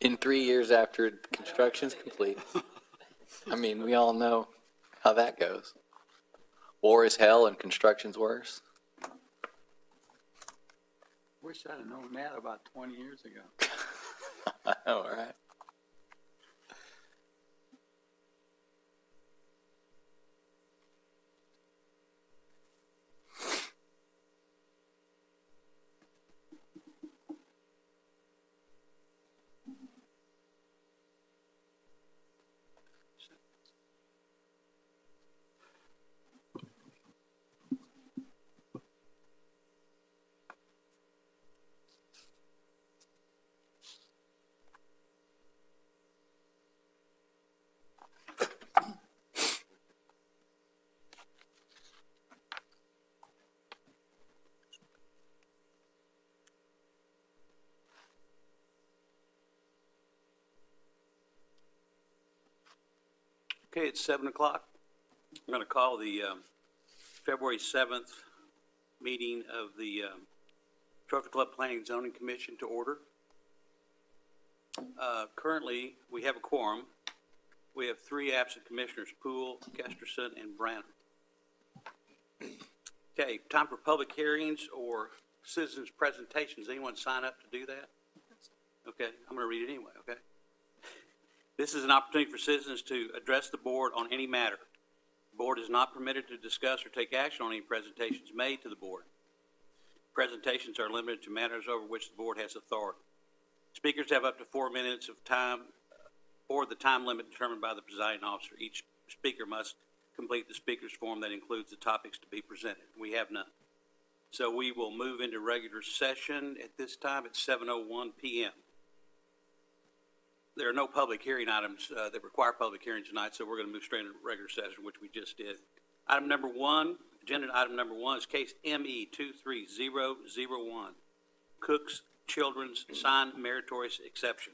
In 3 years after construction's complete. I mean, we all know how that goes. War is hell and construction's worse. Wish I'd have known that about 20 years ago. I know, right? Okay, it's 7 o'clock. I'm going to call the February 7th meeting of the Trophy Club Planning and Zoning Commission to order. Currently, we have a quorum. We have 3 absent commissioners, Poole, Kesterson, and Branham. Okay, time for public hearings or citizens' presentations. Anyone sign up to do that? Okay, I'm going to read it anyway, okay? This is an opportunity for citizens to address the board on any matter. The board is not permitted to discuss or take action on any presentations made to the board. Presentations are limited to matters over which the board has authority. Speakers have up to 4 minutes of time or the time limit determined by the presiding officer. Each speaker must complete the speaker's form that includes the topics to be presented. We have none. So we will move into regular session at this time at 7:01 p.m. There are no public hearing items that require public hearing tonight, so we're going to move straight into regular session, which we just did. Item number 1, agenda item number 1 is case ME 23001, Cook's Children's Sign Meritorious Exception.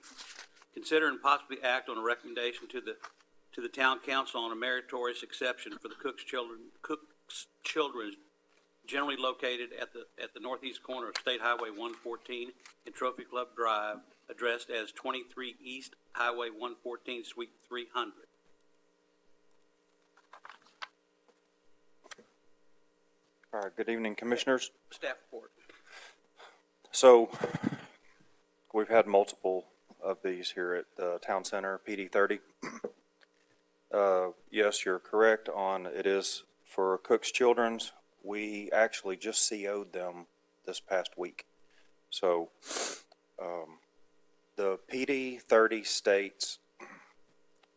Consider and possibly act on a recommendation to the town council on a meritorious exception for the Cook's Children's, generally located at the northeast corner of State Highway 114 and Trophy Club Drive, addressed as 23 East Highway 114, Suite 300. All right, good evening, Commissioners. Staff report. So we've had multiple of these here at the Town Center, PD 30. Yes, you're correct on it is for Cook's Children's. We actually just CO'd them this past week. So the PD 30 states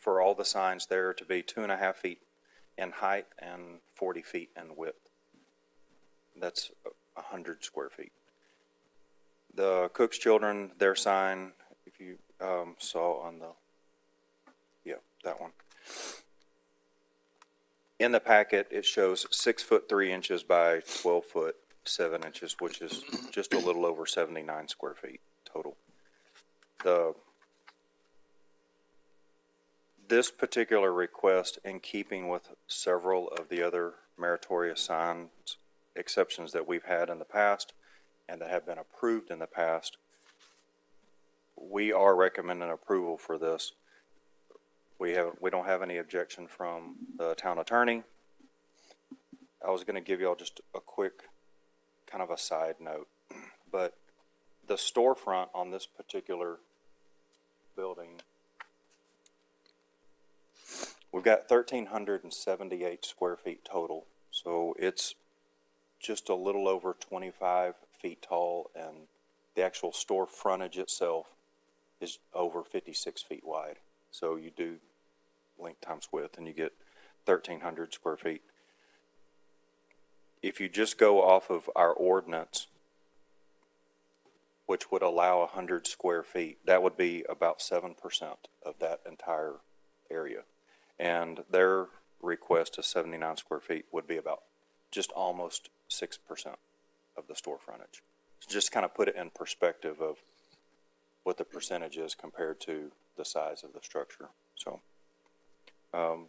for all the signs there to be 2.5 feet in height and 40 feet in width. That's 100 square feet. The Cook's Children, their sign, if you saw on the, that one. In the packet, it shows 6 foot 3 inches by 12 foot 7 inches, which is just a little over 79 square feet total. This particular request, in keeping with several of the other meritorious signs exceptions that we've had in the past and that have been approved in the past, we are recommending approval for this. We don't have any objection from the town attorney. I was going to give y'all just a quick kind of a side note, but the storefront on this particular building, we've got 1,378 square feet total. So it's just a little over 25 feet tall, and the actual store frontage itself is over 56 feet wide. So you do length times width and you get 1,300 square feet. If you just go off of our ordinance, which would allow 100 square feet, that would be about 7% of that entire area. And their request of 79 square feet would be about just almost 6% of the store frontage. So just kind of put it in perspective of what the percentage is compared to the size of the structure. So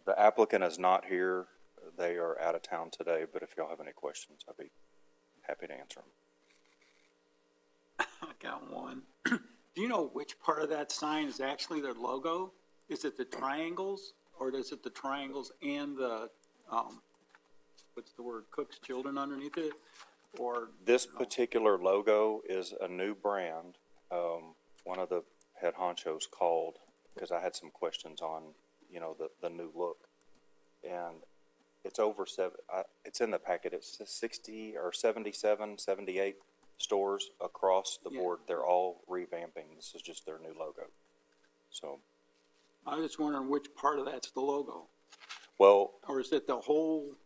the applicant is not here. They are out of town today, but if y'all have any questions, I'd be happy to answer them. I got one. Do you know which part of that sign is actually their logo? Is it the triangles, or is it the triangles and the, what's the word, Cook's Children underneath it? Or, This particular logo is a new brand. One of the head honchos called because I had some questions on, the new look. And it's over it's in the packet. It's 60 or 77, 78 stores across the Yeah. board. They're all revamping. This is just their new logo. So, I was just wondering which part of that's the logo? well, Or is it the whole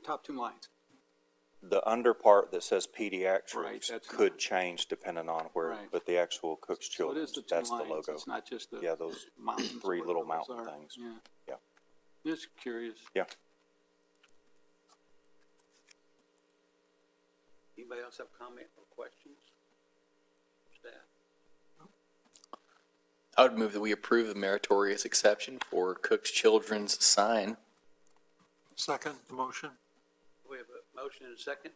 top two lines? the under part that says Right, pediatrics that's could not- change depending on where, Right. but the actual Cook's So it Children, is the two that's the lines, logo. it's not just the Yeah, those mountains. or three little whatever those mountain are. things. Yeah. Yeah. Just curious. Yeah. Anybody else have comment or questions? Staff? I would move that we approve the meritorious exception for Cook's Children's sign. Second the motion. We have a motion and a second.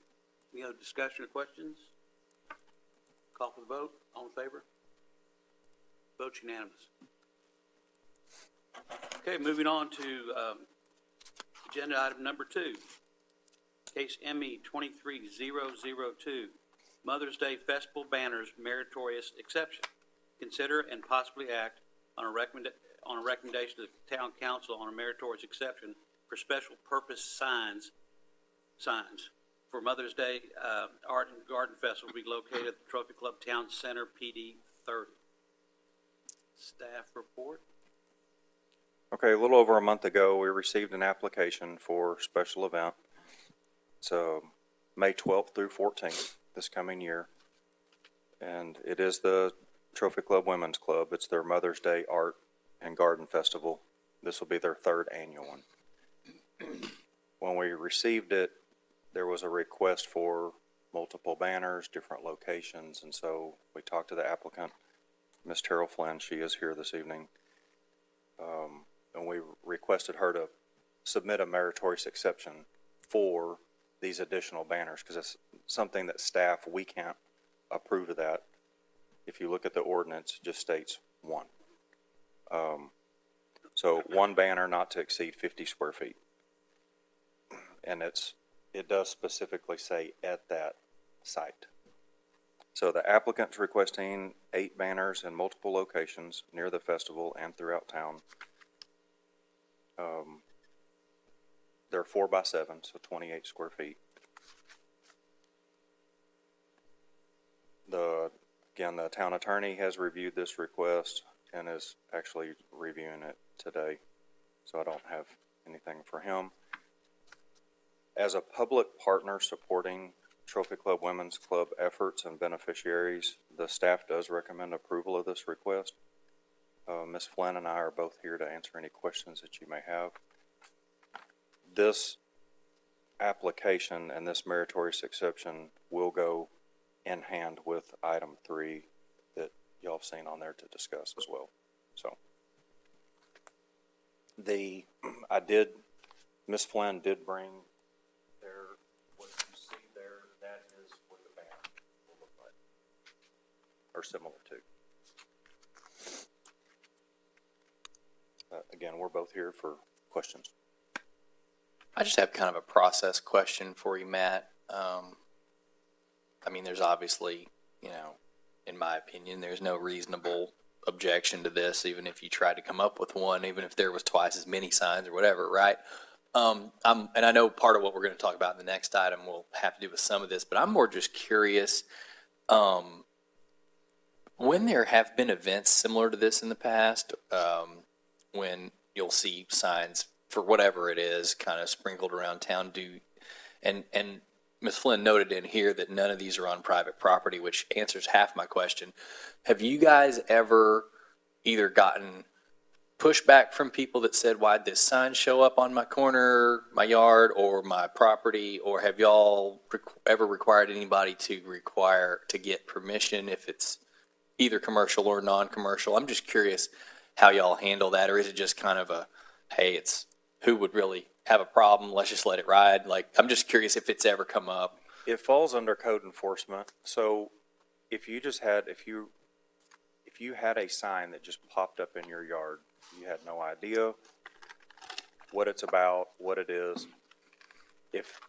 Any other discussion or questions? Call for the vote. All in favor? Vote unanimous. Okay, moving on to agenda item number 2. Case ME 23002, Mother's Day Festival Banners Meritorious Exception. Consider and possibly act on a recommendation of the Town Council on a meritorious exception for special purpose signs for Mother's Day Art and Garden Festival to be located at the Trophy Club Town Center, PD 30. Staff report. Okay, a little over a month ago, we received an application for special event. It's May 12th through 14th this coming year. And it is the Trophy Club Women's Club. It's their Mother's Day Art and Garden Festival. This will be their 3rd annual one. When we received it, there was a request for multiple banners, different locations, and so we talked to the applicant, Ms. Terrell Flynn. She is here this evening. And we requested her to submit a meritorious exception for these additional banners, because it's something that staff, we can't approve of that. If you look at the ordinance, it just states 1. So 1 banner not to exceed 50 square feet. And it does specifically say at that site. So the applicant's requesting 8 banners in multiple locations near the festival and throughout town. They're 4x7, so 28 square feet. Again, the town attorney has reviewed this request and is actually reviewing it today, so I don't have anything for him. As a public partner supporting Trophy Club Women's Club efforts and beneficiaries, the staff does recommend approval of this request. Ms. Flynn and I are both here to answer any questions that you may have. This application and this meritorious exception will go in hand with item 3 that y'all have seen on there to discuss as well. So Ms. Flynn did bring what you see there, that is what the banner will look like, or similar to. Again, we're both here for questions. I just have kind of a process question for you, Matt. There's obviously, in my opinion, there's no reasonable objection to this, even if you tried to come up with one, even if there was twice as many signs or whatever, right? And I know part of what we're going to talk about in the next item will have to do with some of this, but I'm more just curious, when there have been events similar to this in the past, when you'll see signs for whatever it is kind of sprinkled around town, and Ms. Flynn noted in here that none of these are on private property, which answers half my question. Have you guys ever either gotten pushback from people that said, why'd this sign show up on my corner, my yard, or my property? Or have y'all ever required anybody to get permission if it's either commercial or non-commercial? I'm just curious how y'all handle that, or is it just kind of a, hey, it's who would really have a problem, let's just let it ride? I'm just curious if it's ever come up. It falls under code enforcement. So if you if you had a sign that just popped up in your yard, you had no idea what it's about, what it is, if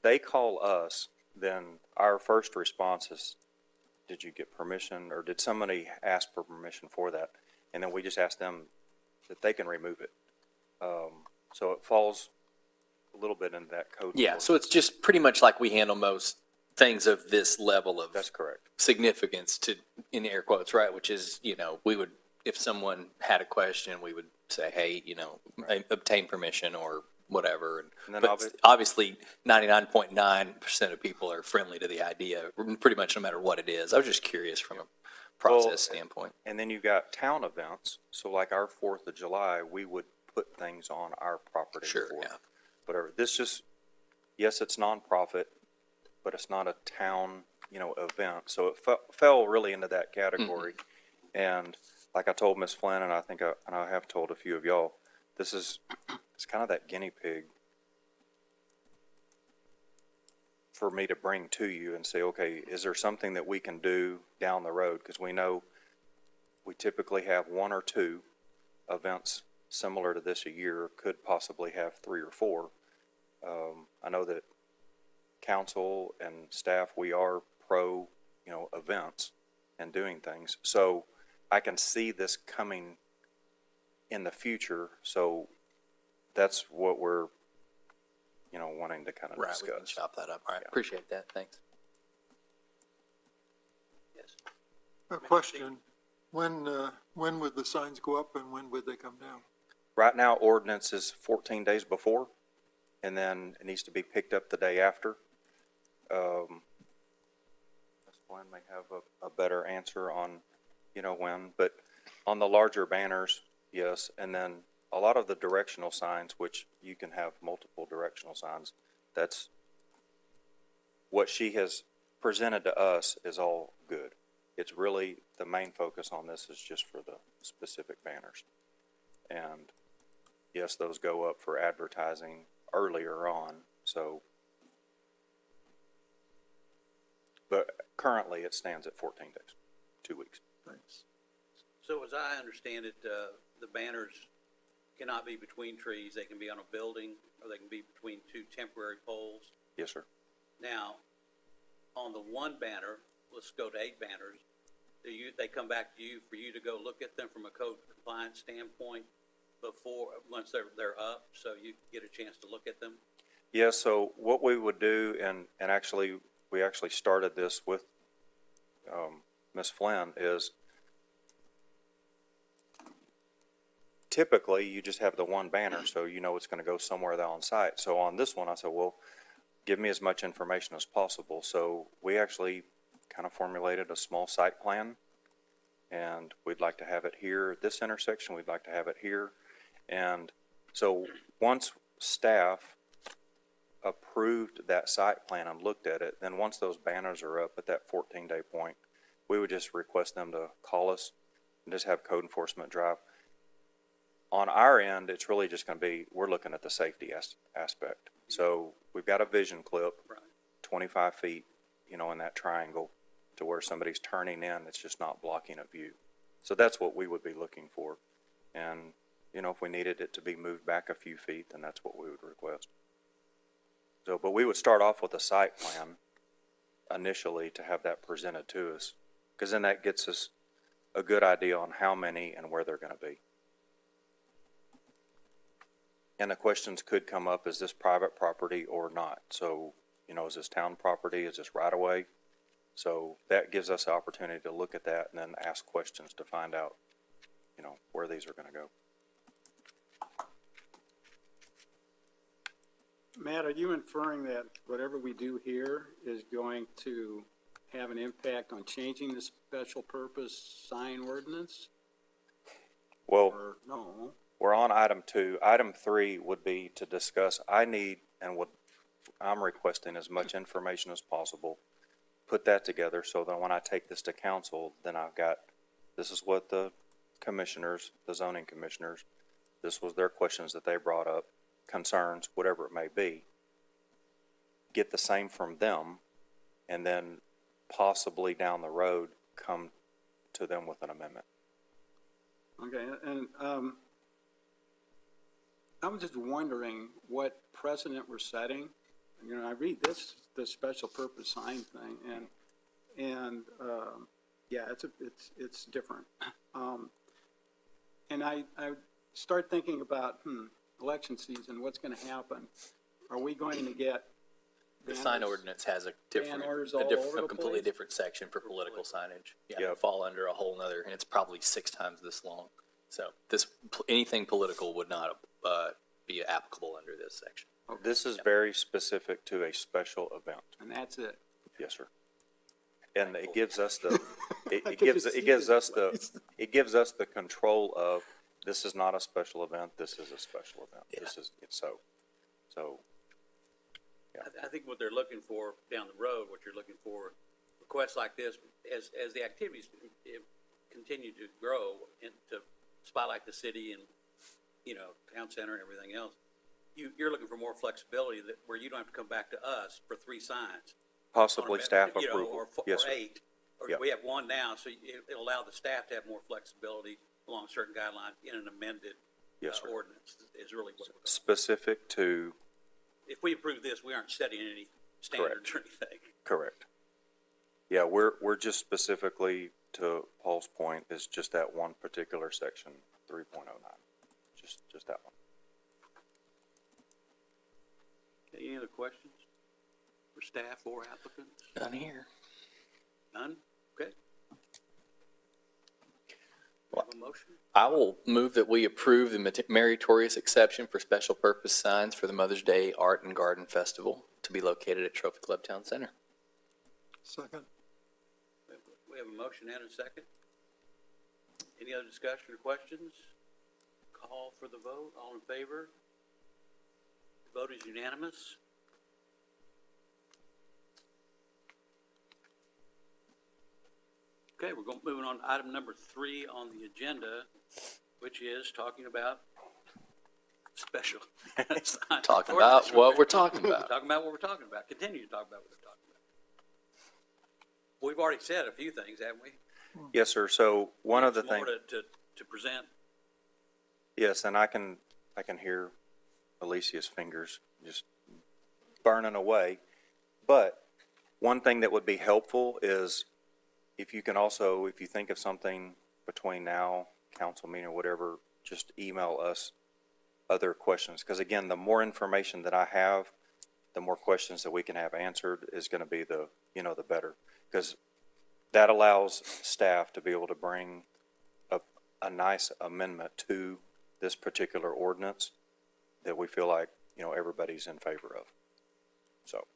they call us, then our first response is, did you get permission, or did somebody ask for permission for that? And then we just ask them that they can remove it. So it falls a little bit into that code. Yeah, so it's just pretty much like we handle most things of this level of That's correct. significance to, in air quotes, right? Which is, we would, if someone had a question, we would say, hey, obtain permission or whatever. And then But obviously, 99.9% of people are friendly to the idea, pretty much no matter what it is. I was just curious from a process standpoint. And then you've got town events, so like our 4th of July, we would put things on our property. Sure, for yeah. Whatever. This just, yes, it's nonprofit, but it's not a town, event. So it fell really into that category. And like I told Ms. Flynn, and I think and I have told a few of y'all, it's kind of that guinea pig for me to bring to you and say, okay, is there something that we can do down the road? Because we know we typically have 1 or 2 events similar to this a year, could possibly have 3 or 4. I know that council and staff, we are pro, events and doing things. So I can see this coming in the future. So that's what we're, wanting to kind of Right, we can discuss. chop that up. All right, appreciate that. Thanks. Yes. A question, when would the signs go up and when would they come down? Right now, ordinance is 14 days before, and then it needs to be picked up the day after. Ms. Glenn may have a better answer on, when, but on the larger banners, yes, and then a lot of the directional signs, which you can have multiple directional signs, that's what she has presented to us is all good. It's really, the main focus on this is just for the specific banners. And yes, those go up for advertising earlier on, so. But currently, it stands at 14 days, 2 weeks. Thanks. So as I understand it, the banners cannot be between trees. They can be on a building, or they can be between 2 temporary poles. Yes, sir. Now, on the one banner, let's go to 8 banners. They come back to you for you to go look at them from a code compliance standpoint once they're up, so you get a chance to look at them? Yeah, so what we would do, and actually, we actually started this with Ms. Flynn, is typically you just have the one banner, so it's going to go somewhere there on site. So on this one, I said, well, give me as much information as possible. So we actually kind of formulated a small site plan, and we'd like to have it here at this intersection, we'd like to have it here. And so once staff approved that site plan and looked at it, then once those banners are up at that 14-day point, we would just request them to call us and just have code enforcement drive. On our end, it's really just going to be, we're looking at the safety aspect. So we've got a vision clip, Right. 25 feet, in that triangle to where somebody's turning in, it's just not blocking a view. So that's what we would be looking for. And, if we needed it to be moved back a few feet, then that's what we would request. So, but we would start off with a site plan initially to have that presented to us, because then that gets us a good idea on how many and where they're going to be. And the questions could come up, is this private property or not? So, is this town property? Is this right of way? So that gives us the opportunity to look at that and then ask questions to find out, where these are going to go. Matt, are you inferring that whatever we do here is going to have an impact on changing the special purpose sign ordinance? Well, Or no? we're on item 2. Item 3 would be to discuss, I'm requesting as much information as possible, put that together so that when I take this to council, then this is what the commissioners, the zoning commissioners, this was their questions that they brought up, concerns, whatever it may be, get the same from them, and then possibly down the road come to them with an amendment. Okay, and, I'm just wondering what precedent we're setting. You know, I read this special purpose sign thing, and, yeah, it's different. And I start thinking about, election season, what's gonna happen? Are we going to get The sign banners? ordinance has a different, Banners a all different, over a the completely place? different section for political signage. Yeah, Yep. it'll fall under a whole nother, and it's probably 6 times this long. So anything political would not, be applicable under this section. This is very specific to a special event. And that's it. Yes, sir. And it gives us the, I could just see this place. it gives us the control of, this is not a special event, this is a special event. This is, it's so. I think what they're looking for down the road, what you're looking for, requests like this, as the activities continue to grow and to spotlight the city and, you know, town center and everything else, you're looking for more flexibility that, where you don't have to come back to us for 3 signs. Possibly staff You know, approval. or Yes, sir. 8, or Yep. we have 1 now, so it'll allow the staff to have more flexibility along certain guidelines in an amended Yes, sir. ordinance, is really what, Specific to, if we approve this, we aren't setting any standards or anything. correct. Yeah, we're just specifically, to Paul's point, is just that one particular section, 3.09. Just that one. Okay, any other questions for staff or applicants? None here. None? Okay. Have a motion? I will move that we approve the meritorious exception for special purpose signs for the Mother's Day Art and Garden Festival to be located at Trophy Club Town Center. Second. We have a motion and a second. Any other discussion or questions? Call for the vote. All in favor? The vote is unanimous. Okay, we're moving on to item number 3 on the agenda, which is talking about special. Talking about what we're talking about. Talking about what we're talking about. Continue to talk about what we're talking about. We've already said a few things, haven't we? Yes, sir. So one of the There's more things, to present. yes, and I can hear Alicia's fingers just burning away. But one thing that would be helpful is if you can also, if you think of something between now, council meeting or whatever, just email us other questions. Because again, the more information that I have, the more questions that we can have answered is going to be the better. Because that allows staff to be able to bring a nice amendment to this particular ordinance that we feel like, everybody's in favor of. So,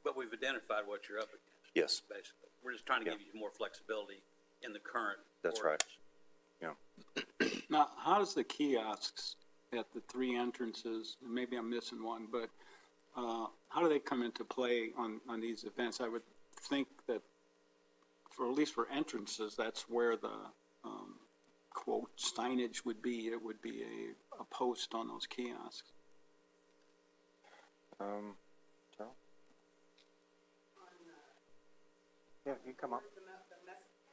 But we've identified what you're up against. yes, Basically, we're just trying to Yeah. give you more flexibility in the current. that's right. ordinance. Now, how does the kiosks at the 3 entrances, and maybe I'm missing one, but how do they come into play on these events? I would think that at least for entrances, that's where the quote signage would be. It would be a post on those kiosks. Terrell? Yeah, you come up.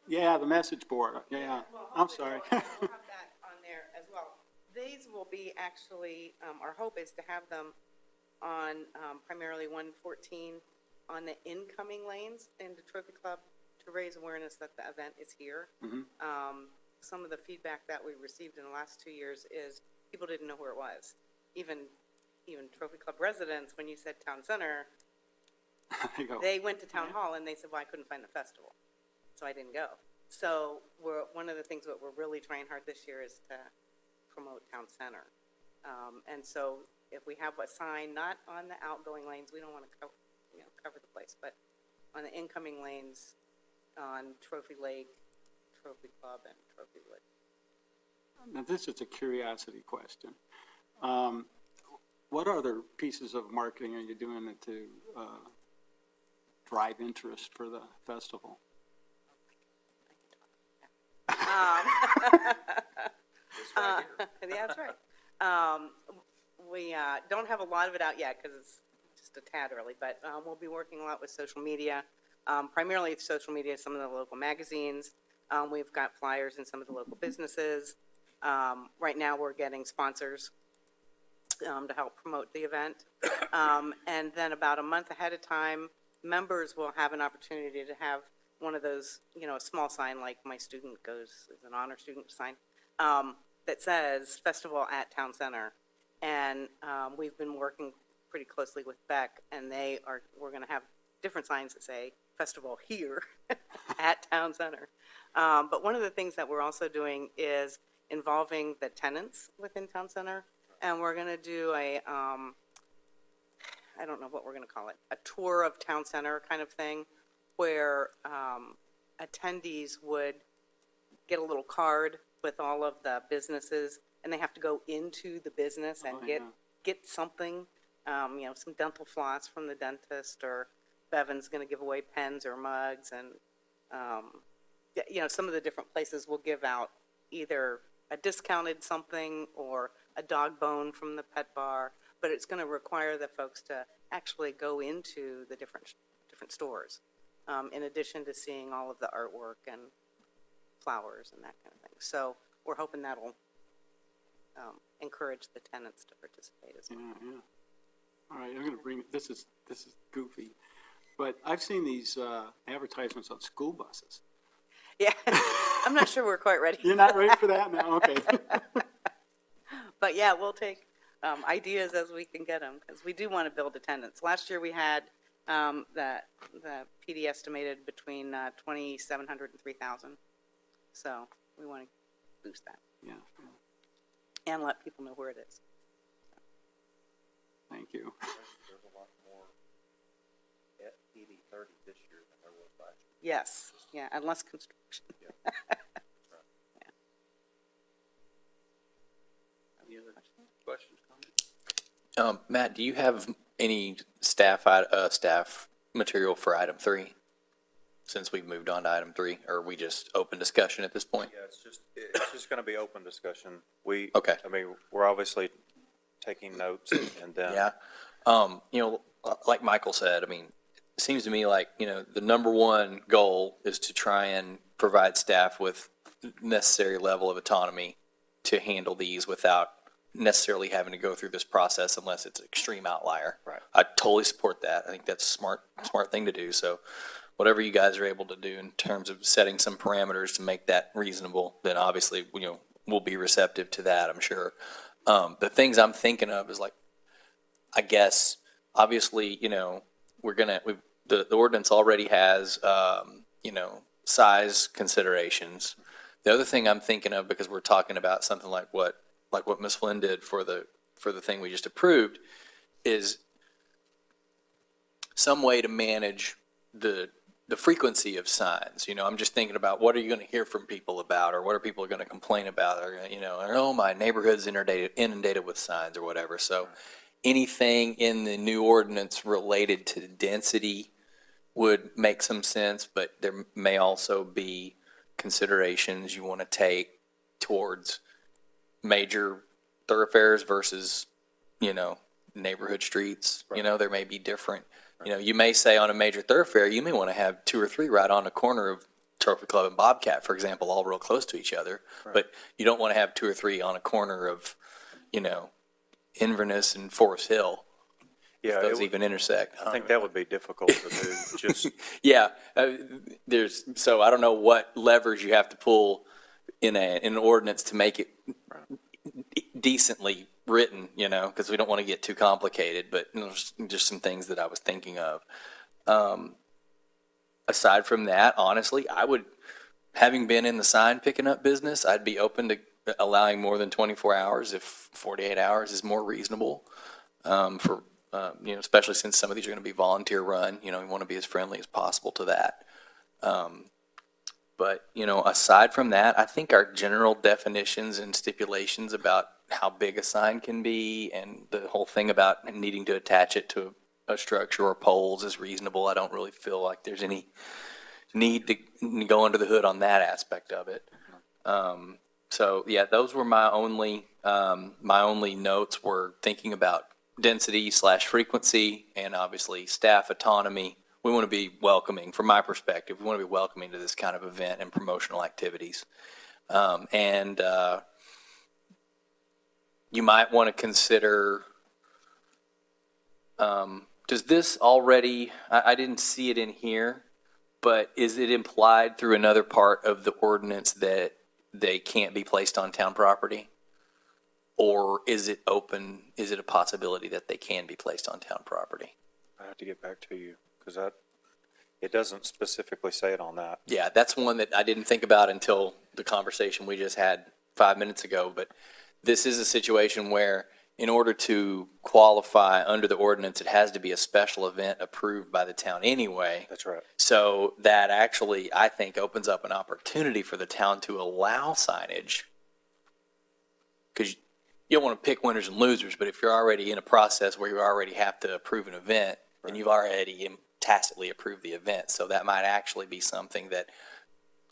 Yeah, the message board, yeah, I'm sorry. We'll have that on there as well. These will be actually, our hope is to have them on primarily 114 on the incoming lanes into Trophy Club to raise awareness that the event is here. Some of the feedback that we received in the last 2 years is people didn't know where it was. Even Trophy Club residents, when you said Town Center, They go, they went to Town Hall and they said, well, I couldn't find the festival, so I didn't go. So one of the things that we're really trying hard this year is to promote Town Center. And so if we have a sign, not on the outgoing lanes, we don't want to cover the place, but on the incoming lanes on Trophy Lake, Trophy Club, and Trophy Wood. now this is a curiosity question. What other pieces of marketing are you doing to drive interest for the festival? Yeah, that's right. We don't have a lot of it out yet because it's just a tad early, but we'll be working a lot with social media, primarily social media, some of the local magazines. We've got flyers in some of the local businesses. Right now, we're getting sponsors to help promote the event. And then about a month ahead of time, members will have an opportunity to have one of those, a small sign like my student goes, is an honor student sign, that says Festival at Town Center. And we've been working pretty closely with Beck, and we're going to have different signs that say Festival here at Town Center. But one of the things that we're also doing is involving the tenants within Town Center, and we're going to do I don't know what we're going to call it, a tour of Town Center kind of thing, where attendees would get a little card with all of the businesses, and they have to go into the business and get something, some dental floss from the dentist, or Bevan's going to give away pens or mugs, and some of the different places will give out either a discounted something or a dog bone from the pet bar, but it's going to require the folks to actually go into the different stores, in addition to seeing all of the artwork and flowers and that kind of thing. So we're hoping that'll encourage the tenants to participate as well. Yeah. All right, I'm gonna bring, this is goofy, but I've seen these advertisements on school buses. Yeah, I'm not sure we're quite ready. You're not ready for that? No, okay. But yeah, we'll take ideas as we can get them, because we do want to build attendance. Last year we had the PD estimated between 2,700 and 3,000. So we want to boost that Yeah, and let people know where it is. thank you. There's a lot more at PD 30 this year than there was last year. Yes, yeah, and less construction. Any other questions, comments? Matt, do you have any staff material for item 3? Since we've moved on to item 3, or are we just open discussion at this point? Yeah, it's just going to be open discussion. Okay. I mean, we're obviously taking notes and then. Yeah. Like Michael said, I mean, it seems to me like, the number one goal is to try and provide staff with necessary level of autonomy to handle these without necessarily having to go through this process unless it's an extreme outlier. Right. I totally support that. I think that's a smart thing to do. So whatever you guys are able to do in terms of setting some parameters to make that reasonable, then obviously, we'll be receptive to that, I'm sure. The things I'm thinking of is like, I guess, obviously, the ordinance already has, size considerations. The other thing I'm thinking of, because we're talking about something like what Ms. Flynn did for the thing we just approved, is some way to manage the frequency of signs. I'm just thinking about what are you going to hear from people about, or what are people going to complain about, or, or, oh, my neighborhood's inundated with signs or whatever. So anything in the new ordinance related to density would make some sense, but there may also be considerations you want to take towards major thoroughfares versus, neighborhood streets. Right. There may be different. You may say on a major thoroughfare, you may want to have 2 or 3 right on the corner of Trophy Club and Bobcat, for example, all real close to each other. Right. But you don't want to have 2 or 3 on a corner of, Inverness and Forest Hill. Yeah, If those even intersect. I think that would be difficult to do. Just Yeah, so I don't know what levers you have to pull in an ordinance to make it decently written, because we don't want to get too complicated, but there's just some things that I was thinking of. Aside from that, honestly, having been in the sign picking up business, I'd be open to allowing more than 24 hours if 48 hours is more reasonable, especially since some of these are going to be volunteer run. We want to be as friendly as possible to that. But, aside from that, I think our general definitions and stipulations about how big a sign can be and the whole thing about needing to attach it to a structure or poles is reasonable. I don't really feel like there's any need to go under the hood on that aspect of it. So, yeah, those were my only notes were thinking about density / frequency and obviously staff autonomy We want to be welcoming, from my perspective, we want to be welcoming to this kind of event and promotional activities. You might want to consider, does this already, I didn't see it in here, but is it implied through another part of the ordinance that they can't be placed on town property? Or is it open, is it a possibility that they can be placed on town property? I have to get back to you, because it doesn't specifically say it on that. Yeah, that's one that I didn't think about until the conversation we just had 5 minutes ago. But this is a situation where in order to qualify under the ordinance, it has to be a special event approved by the town anyway. That's right. So that actually, I think, opens up an opportunity for the town to allow signage. Because you don't want to pick winners and losers, but if you're already in a process where you already have to approve an event, then you've already tacitly approved the event. So that might actually be something that,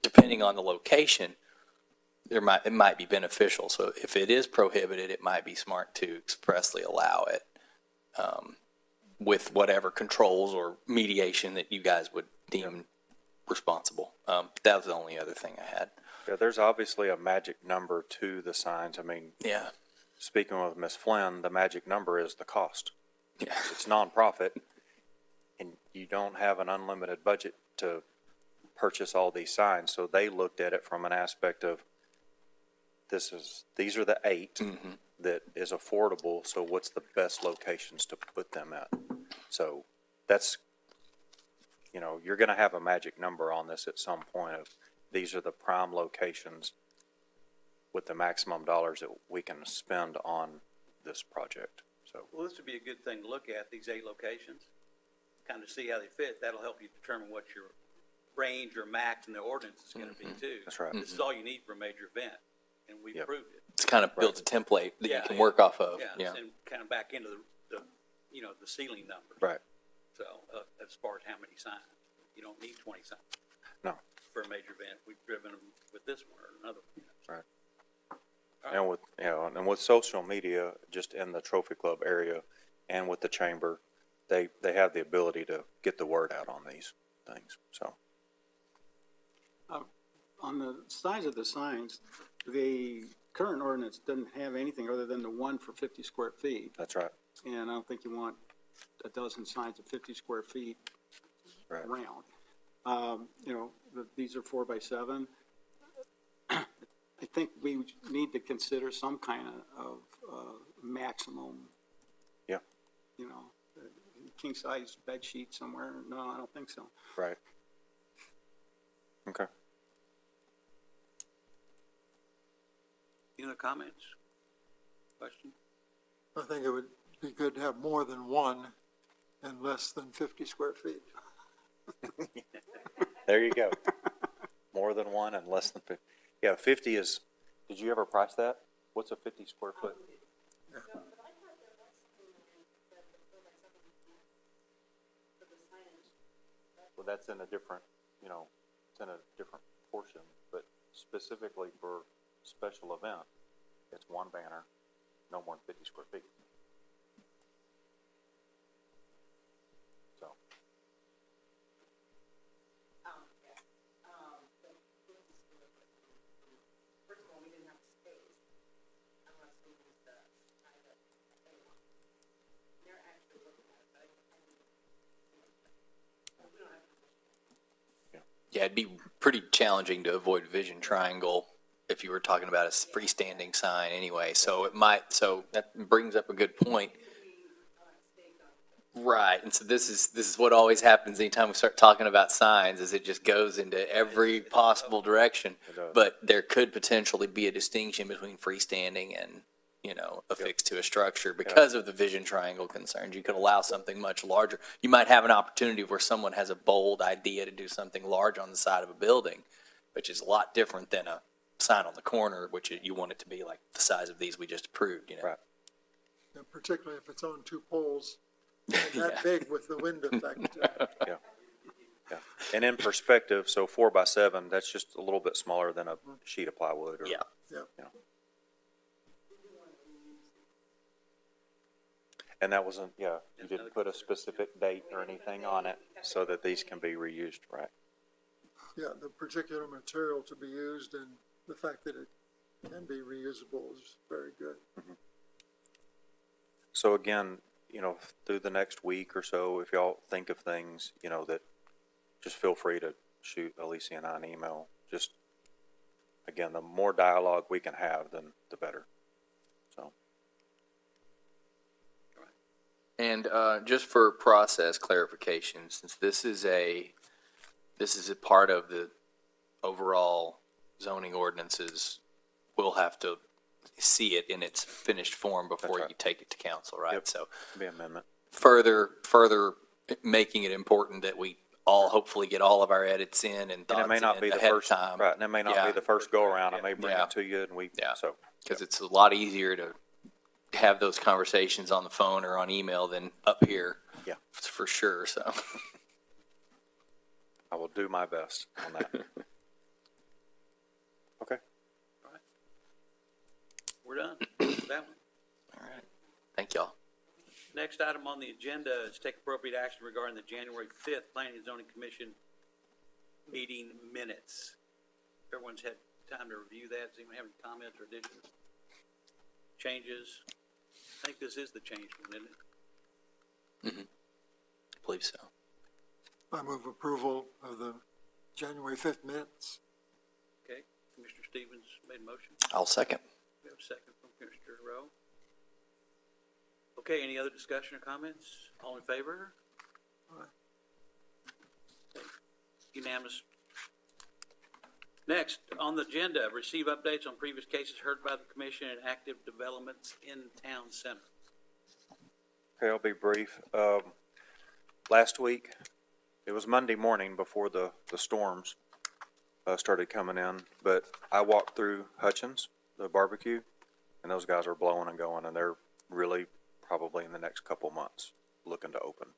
depending on the location, it might be beneficial. So if it is prohibited, it might be smart to expressly allow it with whatever controls or mediation that you guys would deem responsible. That was the only other thing I had. Yeah, there's obviously a magic number to the signs. I mean, Yeah. speaking with Ms. Flynn, the magic number is the cost. Yeah. It's nonprofit, and you don't have an unlimited budget to purchase all these signs. So they looked at it from an aspect of, these are the 8 that is affordable, so what's the best locations to put them at? So that's, you're gonna have a magic number on this at some point of, these are the prime locations with the maximum dollars that we can spend on this project, so. Well, this would be a good thing to look at, these 8 locations, kind of see how they fit. That'll help you determine what your range or max in the ordinance is gonna be too. That's right. This is all you need for a major event, and we Yep. approved it. It's kind of built a template that you Yeah, can yeah. work off of. Yeah, Yeah. and kind of back into the the ceiling numbers. Right. So, as far as how many signs, you don't need 20 signs. No. For a major event, we've driven them with this one or another one. Right. And with, and with social media, just in the Trophy Club area and with the chamber, they have the ability to get the word out on these things, so. On the size of the signs, the current ordinance doesn't have anything other than the one for 50 square feet. That's right. And I don't think you want a dozen signs of 50 square feet Right. around. These are 4 by 7. I think we need to consider some kind of maximum. Yeah. King size bed sheet somewhere. No, I don't think so. Right. Okay. Any other comments? Question? I think it would be good to have more than one and less than 50 square feet. There you go. More than one and less than 50. Yeah, 50 is, did you ever price that? What's a 50 square foot? Well, that's in a different, it's in a different portion, but specifically for special event, it's one banner, no more than 50 square feet. So. First of all, we didn't have space unless we used the kind of thing. They're actually looking at it, but we don't have to. Yeah, it'd be pretty challenging to avoid vision triangle if you were talking about a freestanding sign anyway. So that brings up a good point. Right, and so this is what always happens anytime we start talking about signs, is it just goes into every possible direction. But there could potentially be a distinction between freestanding and, affixed to a structure because of the vision triangle concerns. You could allow something much larger. You might have an opportunity where someone has a bold idea to do something large on the side of a building, which is a lot different than a sign on the corner, which you want it to be like the size of these we just approved, Right. And particularly if it's on 2 poles, that Yeah. big with the wind effect. Yeah. Yeah. And in perspective, so 4 by 7, that's just a little bit smaller than a sheet of plywood or. Yeah. Yeah. And that wasn't, yeah, you That's didn't another put a specific date or anything on it so that these can be reused, right? Yeah, the particular material to be used and the fact that it can be reusable is very good. So again, through the next week or so, if y'all think of things, that just feel free to shoot Alicia and I an email. Just, again, the more dialogue we can have, then the better. So, And just for process clarification, since this is a part of the overall zoning ordinances, we'll have to see it in its finished form before right. you take it to council, right? Yep. So be amendment. further making it important that we all hopefully get all of our edits in and And thoughts it may not in be the ahead of first, time. right, and it may not be the first go around. I may bring Yeah. it to you and Yeah. so. Because it's a lot easier to have those conversations on the phone or on email than up here. Yeah. For sure, so. I will do my best on that. Okay. We're done with that one. All right. Thank y'all. Next item on the agenda is take appropriate action regarding the January 5th Planning and Zoning Commission meeting minutes. Everyone's had time to review that. Does anyone have any comments or additions? Changes? I think this is the changed one, isn't it? I believe so. I move approval of the January 5th minutes. Okay, Commissioner Stevens made a motion. I'll second. We have a second from Commissioner Rowe. Okay, any other discussion or comments? All in favor? Aye. Okay, unanimous. Next, on the agenda, receive updates on previous cases heard by the commission and active developments in town center. Okay, I'll be brief. Last week, it was Monday morning before the storms started coming in, but I walked through Hutchins, the barbecue, and those guys are blowing and going, and they're really probably in the next couple months looking to open.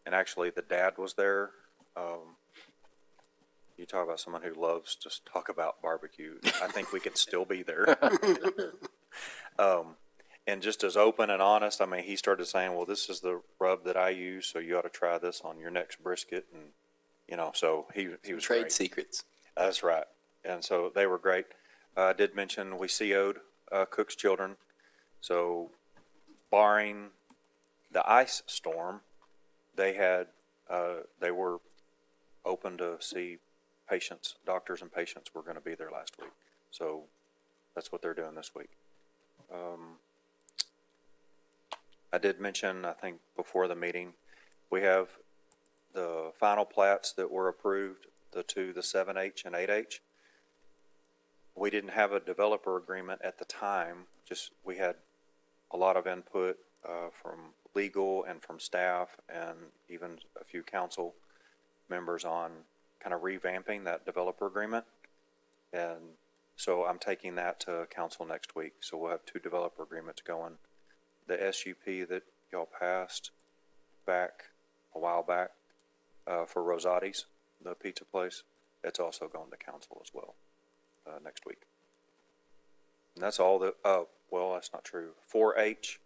And actually, the dad was there. You talk about someone who loves to talk about barbecue. I think we could still be there. And just as open and honest, I mean, he started saying, well, this is the rub that I use, so you ought to try this on your next brisket. And, so he was Trade great. secrets. That's right. And so they were great. I did mention we CO'd Cook's Children. So barring the ice storm, they were open to see patients. Doctors and patients were going to be there last week. So that's what they're doing this week. I did mention, I think before the meeting, we have the final plats that were approved, the 7H and 8H. We didn't have a developer agreement at the time, just we had a lot of input from legal and from staff and even a few council members on kind of revamping that developer agreement. And so I'm taking that to council next week. So we'll have 2 developer agreements going. The SUP that y'all passed back a while back for Rosati's, the pizza place, it's also going to council as well next week. And that's all that, well, that's not true. 4H,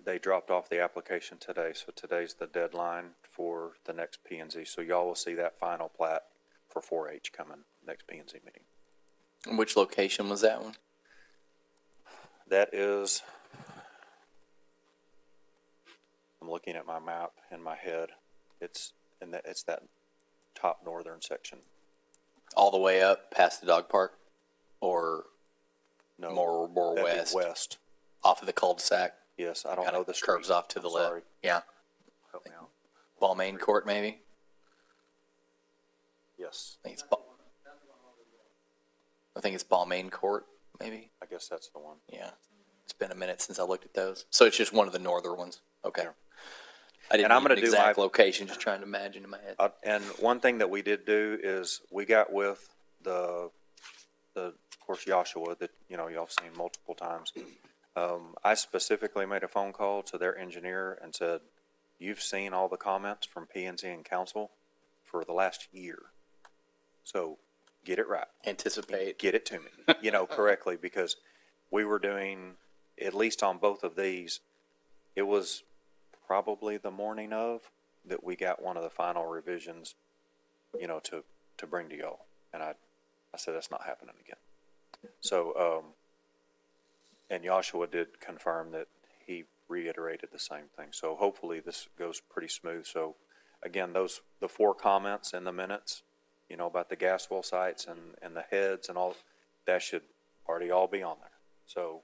they dropped off the application today, so today's the deadline for the next P&Z. So y'all will see that final plat for 4H coming next P&Z meeting. And which location was that one? That is, I'm looking at my map in my head. It's that top northern section. All the way up past the dog park? Or No, more that'd be west? west. Off of the cul-de-sac? Yes, I don't Kinda know the street. curves off to the I'm left. sorry. Yeah. Help me out. Balmain Court, maybe? Yes, I think it's Balmain Court, maybe? I guess that's the one. Yeah. It's been a minute since I looked at those. So it's just one of the northern ones. Okay. Yeah. I didn't And I'm need gonna an do exact my- location, just trying to imagine in my head. And one thing that we did do is we got with the of course, Joshua that, y'all have seen multiple times. I specifically made a phone call to their engineer and said, you've seen all the comments from P&Z and council for the last year. So get it right. Anticipate. Get it to me, correctly, because we were doing, at least on both of these, it was probably the morning of that we got one of the final revisions, you know, to bring to y'all. And I said, that's not happening again. So, and Joshua did confirm that he reiterated the same thing. So hopefully this goes pretty smooth. So again, the 4 comments in the minutes, you know, about the gas well sites and the heads and all, that should already all be on there. So,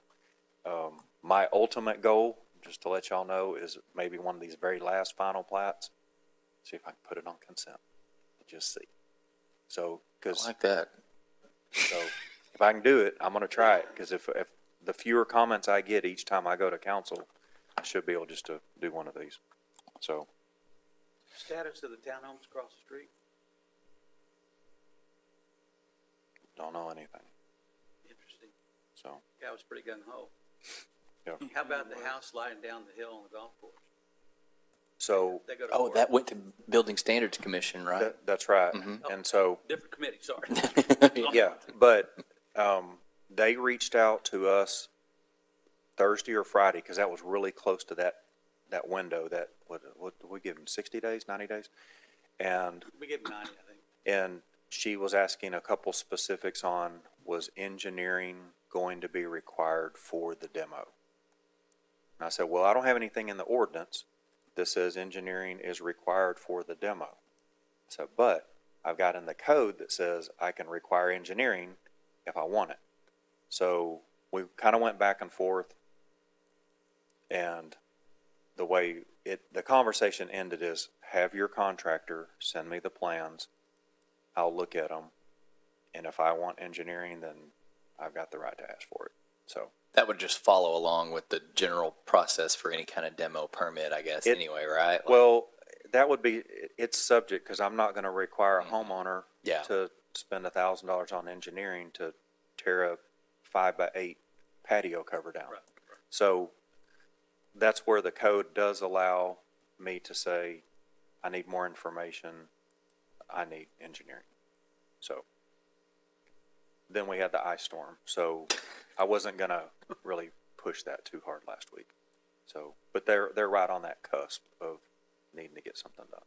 my ultimate goal, just to let y'all know, is maybe one of these very last final plats, see if I can put it on consent, just see. So, I like that. so if I can do it, I'm gonna try it, because if the fewer comments I get each time I go to council, I should be able just to do one of these. So, Status of the townhomes across the street? don't know anything, Interesting. so, Guy was pretty gung ho. yeah. How about the house sliding down the hill on the golf course? So, They go to Oh, court. that went to Building Standards Commission, right? that's right, and so, Different committee, sorry. yeah, but, they reached out to us Thursday or Friday, because that was really close to that window, that, what we give them, 60 days, 90 days? And, We gave him 90, I think. and she was asking a couple specifics on, was engineering going to be required for the demo? And I said, well, I don't have anything in the ordinance that says engineering is required for the demo. So, but I've got in the code that says I can require engineering if I want it. So we kind of went back and forth, and the way the conversation ended is, have your contractor send me the plans, I'll look at them, and if I want engineering, then I've got the right to ask for it. So, That would just follow along with the general process for any kind of demo permit, I guess, anyway, right? Like, well, that would be, it's subject, because I'm not going to require a homeowner Yeah. to spend $1,000 on engineering to tear a 5x8 patio cover down. Right. So that's where the code does allow me to say, I need more information, I need engineering. So then we had the ice storm, so I wasn't going to really push that too hard last week. So, but they're right on that cusp of needing to get something done.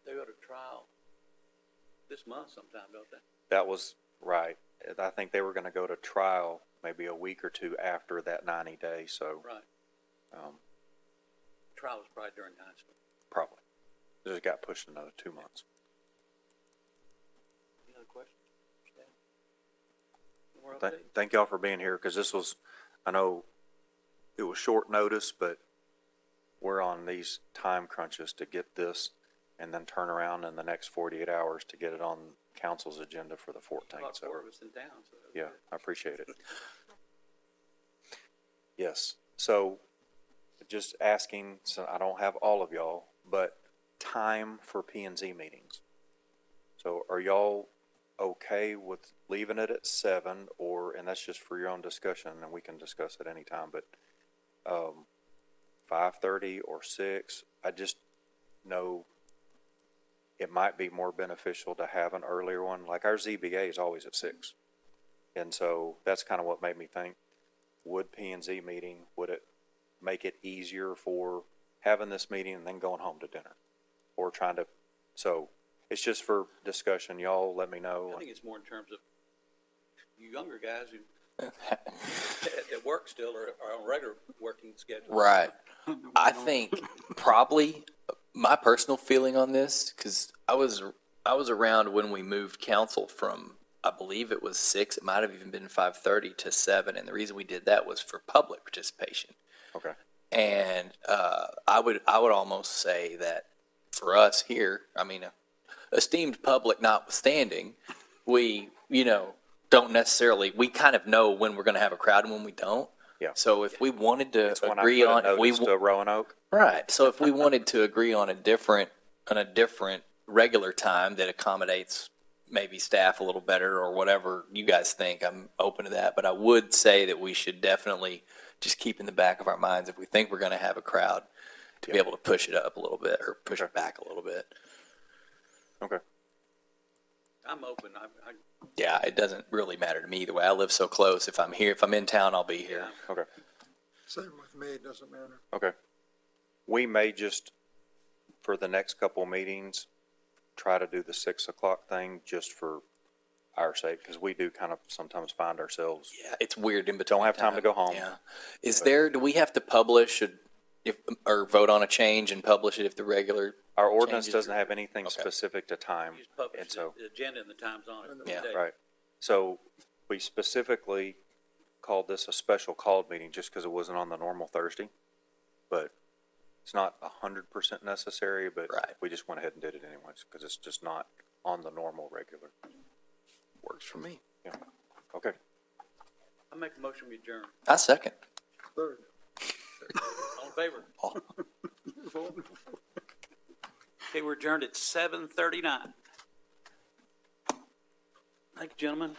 They go to trial this month sometime, don't they? That was right. I think they were going to go to trial maybe a week or two after that 90 days, so Right. um, Trial was probably during the high school. probably. It just got pushed another 2 months. Any other questions? More update? Thank y'all for being here, because this was, I know it was short notice, but we're on these time crunches to get this and then turn around in the next 48 hours to get it on council's agenda for the 14th. About So, 4 of us in town, so. that was yeah, good. I appreciate it. Yes, so just asking, so I don't have all of y'all, but time for P&Z meetings. So are y'all okay with leaving it at 7, or, and that's just for your own discussion, and we can discuss it anytime, but 5:30 or 6, I just know it might be more beneficial to have an earlier one. Like our ZBA is always at 6. And so that's kind of what made me think, would P&Z meeting, would it make it easier for having this meeting and then going home to dinner? Or trying to, so it's just for discussion. Y'all let me know. I think it's more in terms of you younger guys who at work still or are on regular working schedule. Right. I think probably my personal feeling on this, because I was around when we moved council from, I believe it was 6, it might have even been 5:30 to 7, and the reason we did that was for public participation. Okay. And I would almost say that for us here, I mean, esteemed public notwithstanding, we don't necessarily, we kind of know when we're going to have a crowd and when we don't. Yeah. So if we wanted to It's when I agree put a on, notice to Roanoke. right. So if we wanted to agree on a different regular time that accommodates maybe staff a little better or whatever you guys think, I'm open to that. But I would say that we should definitely just keep in the back of our minds, if we think we're going to have a crowd, to be able to push it up a little bit or push it back a little bit. Okay. I'm open. I Yeah, it doesn't really matter to me either way. I live so close. If I'm here, if I'm in town, I'll be here. yeah. Okay. Same with me, it doesn't matter. Okay. We may just, for the next couple meetings, try to do the 6 o'clock thing just for our sake, because we do kind of sometimes find ourselves, Yeah, it's weird in between. don't have time to go home. Yeah. Do we have to publish or vote on a change and publish it if the regular? Our ordinance Changes doesn't your- have anything Okay. specific to time, Just publish and so, the agenda and the times on it. Yeah. Date. right. So we specifically called this a special called meeting just because it wasn't on the normal Thursday. But it's not 100% necessary, but Right. we just went ahead and did it anyways because it's just not on the normal regular. Works for me. Yeah. Okay. I make a motion we adjourn. I second. Third. All in favor? Oh. Okay, we're adjourned at 7:39. Thank you, gentlemen.